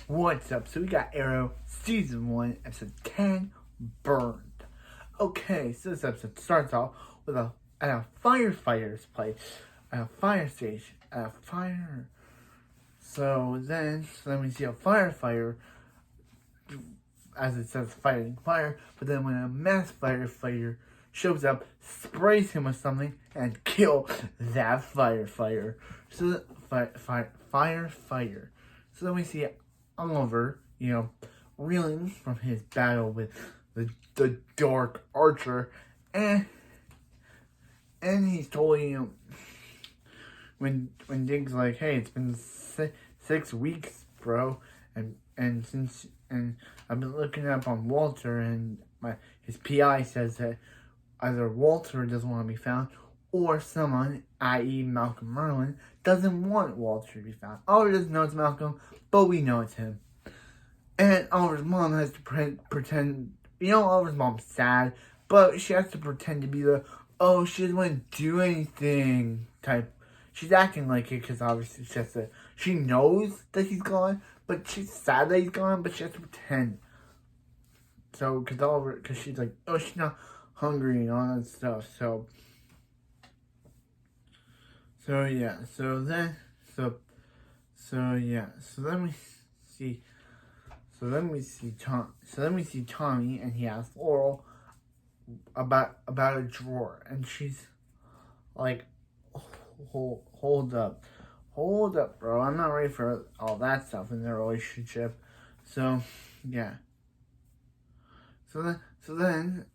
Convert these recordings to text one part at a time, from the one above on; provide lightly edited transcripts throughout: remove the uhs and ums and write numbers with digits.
What's up? So we got Arrow Season 1, Episode 10, Burned. Okay, so this episode starts off with at a firefighter's place, at a fire station, at a fire. So then we see a firefighter, as it says, fighting fire, but then when a mass firefighter shows up, sprays him with something, and kill that firefighter. So the firefighter. So then we see Oliver, reeling from his battle with the Dark Archer, and he's told when Dig's like, hey, it's been 6 weeks, bro, and I've been looking up on Walter, and his PI says that either Walter doesn't want to be found, or someone, i.e. Malcolm Merlin, doesn't want Walter to be found. Oliver doesn't know it's Malcolm, but we know it's him. And Oliver's mom has to pretend, Oliver's mom's sad, but she has to pretend to be she doesn't want to do anything type. She's acting like it because obviously she knows that he's gone, but she's sad that he's gone, but she has to pretend. So, because she's like, she's not hungry and all that stuff, so then we see Tommy, and he asks Laurel about a drawer, and she's like, hold up, bro, I'm not ready for all that stuff in their relationship. So yeah. So then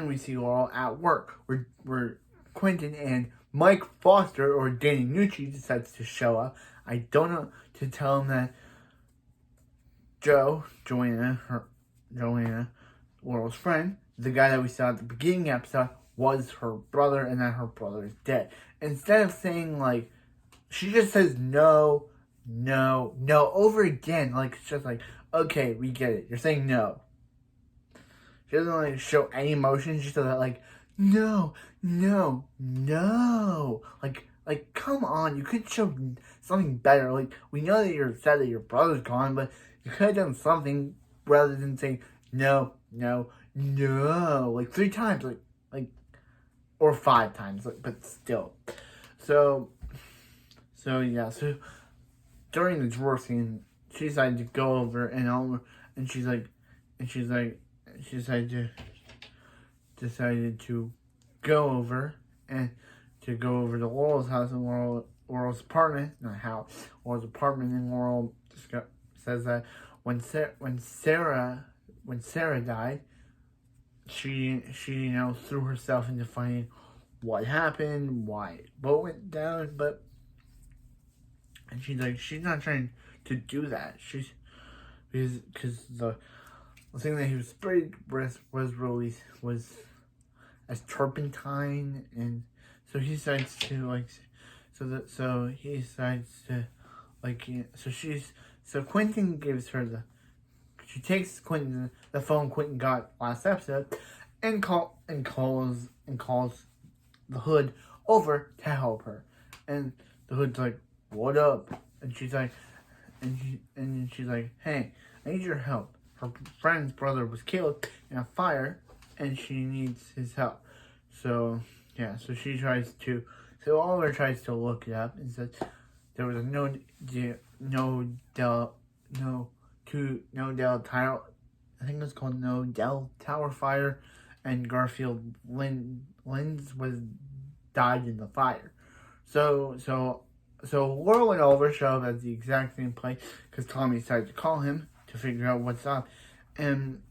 we see Laurel at work, where Quentin and Mike Foster, or Danny Nucci, decides to show up. I don't know, to tell him that Joanna, Laurel's friend, the guy that we saw at the beginning of the episode, was her brother, and that her brother is dead. Instead of saying, she just says no over again. It's just okay, we get it. You're saying no. She doesn't, show any emotion. She does that, no. Come on, you could show something better. We know that you're sad that your brother's gone, but you could have done something rather than saying no, 3 times, or 5 times, but still. So during the drawer scene, she decided to go over and she decided to go over to Laurel's house and Laurel's apartment, Laurel's apartment, and Laurel says that when Sarah died, she threw herself into finding what happened, why what went down, and she's not trying to do that. Because the thing that he was sprayed with was as turpentine, and so he decides to Quentin gives her she takes Quentin the phone Quentin got last episode, and calls the Hood over to help her, and the Hood's like, what up? And she's like, hey, I need your help. Her friend's brother was killed in a fire, and she needs his help. So Oliver tries to look it up, and says there was a no Del Tower, I think it's called No Del Tower fire, and Garfield Lynn's died in the fire. So Laurel and Oliver show up at the exact same place because Tommy decided to call him to figure out what's up, and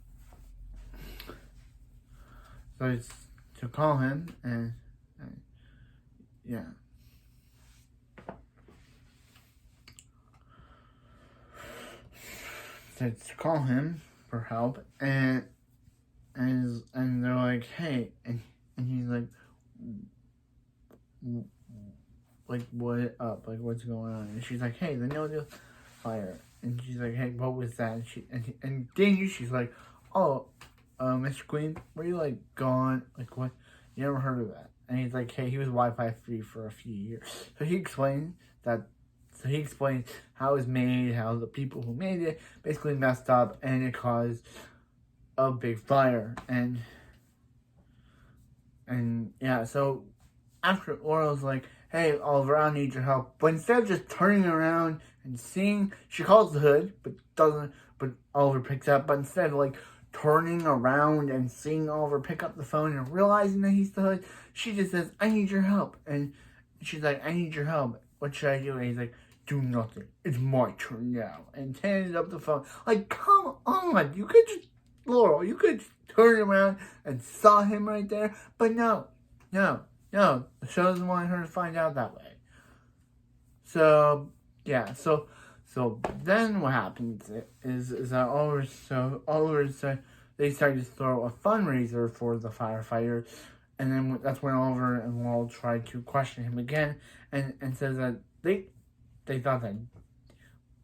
so it's to call him, and yeah. So it's to call him for help, and they're like, hey, and he's like, what up? What's going on? And she's like, hey, the No Deal fire. And she's like, hey, what was that? And Daniel, she's like, Mr. Queen, were you gone? What? You never heard of that? And he's like, hey, he was Wi-Fi free for a few years. So he explained that So he explains how it was made, how the people who made it basically messed up, and it caused a big fire. And yeah, so after Laurel's like, hey, Oliver, I need your help. But instead of just turning around and seeing, she calls the hood, but Oliver picks up. But instead of like turning around and seeing Oliver pick up the phone and realizing that he's the hood, she just says, I need your help. And she's like, I need your help. What should I do? And he's like, do nothing. It's my turn now. And handed up the phone. Like, come on. You could just, Laurel, you could turn around and saw him right there. But no. The show doesn't want her to find out that way. So, yeah. So then what happens is that Oliver they started to throw a fundraiser for the firefighter. And then that's when Oliver and Laurel tried to question him again. And says that they thought that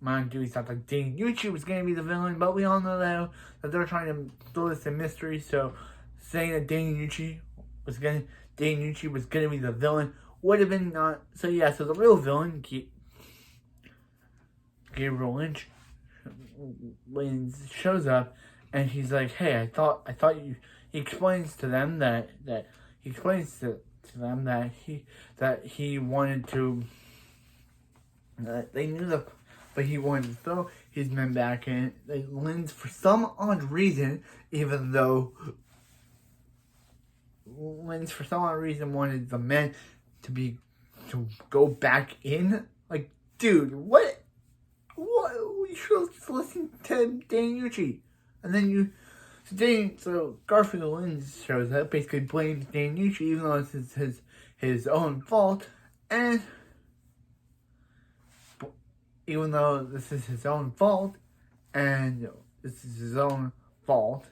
Mount Dewey thought that Dane Nucci was going to be the villain, but we all know that they're trying to throw this in mystery. So saying that Dane Nucci was going to be the villain would have been not. So yeah, so the real villain, Gabriel Lynch, shows up, and he's like, "Hey, I thought you." He explains to them that he wanted to. They knew that, but he wanted to throw his men back in. Lynch, for some odd reason, even though Lynch for some odd reason wanted the men to go back in. Like, dude, what? You should just listen to Dane Nucci, and then so Garfield Lynch shows up, basically blames Dane Nucci, even though it's his own fault, and even though this is his own fault, and this is his own fault.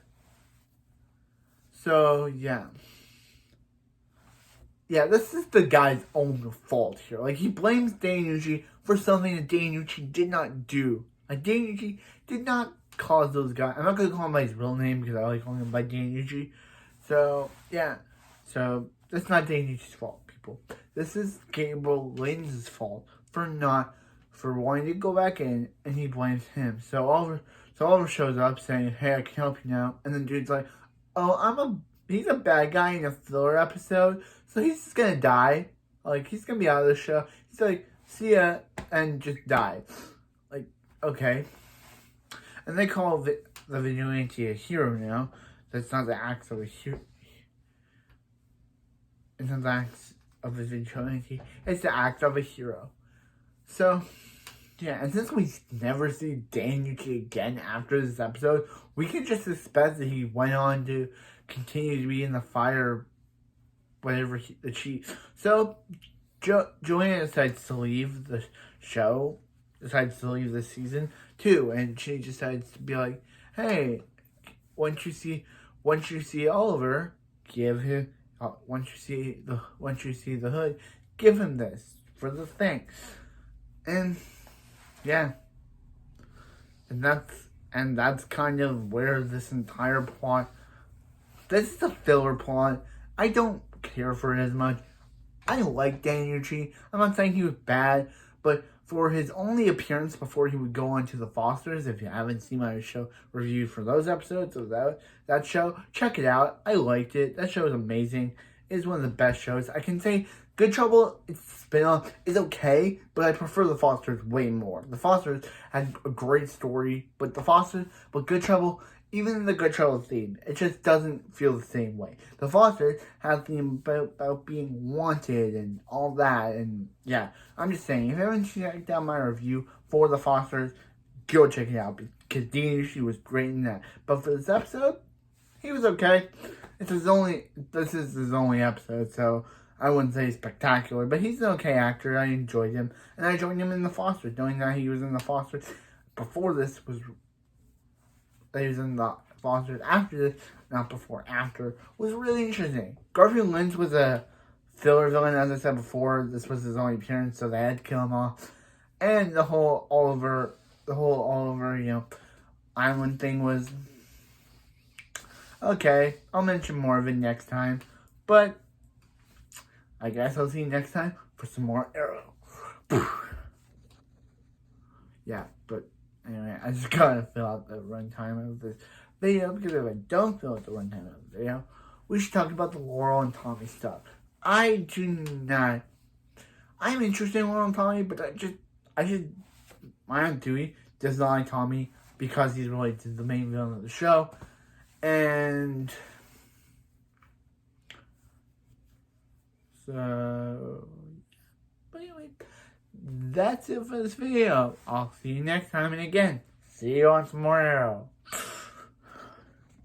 So, yeah. Yeah, this is the guy's own fault here. Like, he blames Dane Nucci for something that Dane Nucci did not do. Like, Dane Nucci did not cause those guys. I'm not going to call him by his real name because I like calling him by Dane Nucci. So, yeah. So, that's not Dane Nucci's fault, people. This is Gabriel Lynch's fault for wanting to go back in, and he blames him. So Oliver shows up saying, hey, I can help you now. And then dude's like, oh, he's a bad guy in a filler episode, so he's just gonna die. Like, he's gonna be out of the show. He's like, see ya, and just die. Like, okay. And they call the vigilante a hero now. That's not the acts of a hero. It's not the acts of a vigilante. It's the act of a hero. So, yeah, and since we never see Dane Nucci again after this episode, we can just suspect that he went on to continue to be in the fire, whatever the chief. So, Joanna decides to leave the show, decides to leave this season too, and she decides to be like, hey, once you see Oliver, give him, once you see the hood, give him this for the thing. And yeah, and that's kind of where this entire plot. This is a filler plot. I don't care for it as much. I like Dane Nucci. I'm not saying he was bad, but for his only appearance before he would go on to the Fosters, if you haven't seen my show review for those episodes of that show, check it out. I liked it. That show is amazing. It's one of the best shows. I can say Good Trouble, its spin-off, is okay, but I prefer The Fosters way more. The Fosters had a great story, but Good Trouble, even in the Good Trouble theme, it just doesn't feel the same way. The Fosters has the theme about being wanted and all that, and yeah, I'm just saying, if you haven't checked out my review for The Fosters, go check it out, because Dane Nucci was great in that. But for this episode, he was okay. This is his only episode, so I wouldn't say spectacular, but he's an okay actor. I enjoyed him, and I joined him in The Fosters, knowing that he was in The Fosters before this was. That he was in The Fosters after this, not before, after, was really interesting. Garfield Lynch was a filler villain, as I said before. This was his only appearance, so they had to kill him off. And the whole Oliver, island thing was okay. I'll mention more of it next time, but I guess I'll see you next time for some more Arrow. yeah, but anyway, I just gotta fill out the runtime of this video, because if I don't fill out the runtime of the video, we should talk about the Laurel and Tommy stuff. I'm interested in Laurel and Tommy, but my Aunt Dewey does not like Tommy because he's related to the main villain of the show. And so, but anyway, that's it for this video. I'll see you next time, and again, see you on some more Arrow.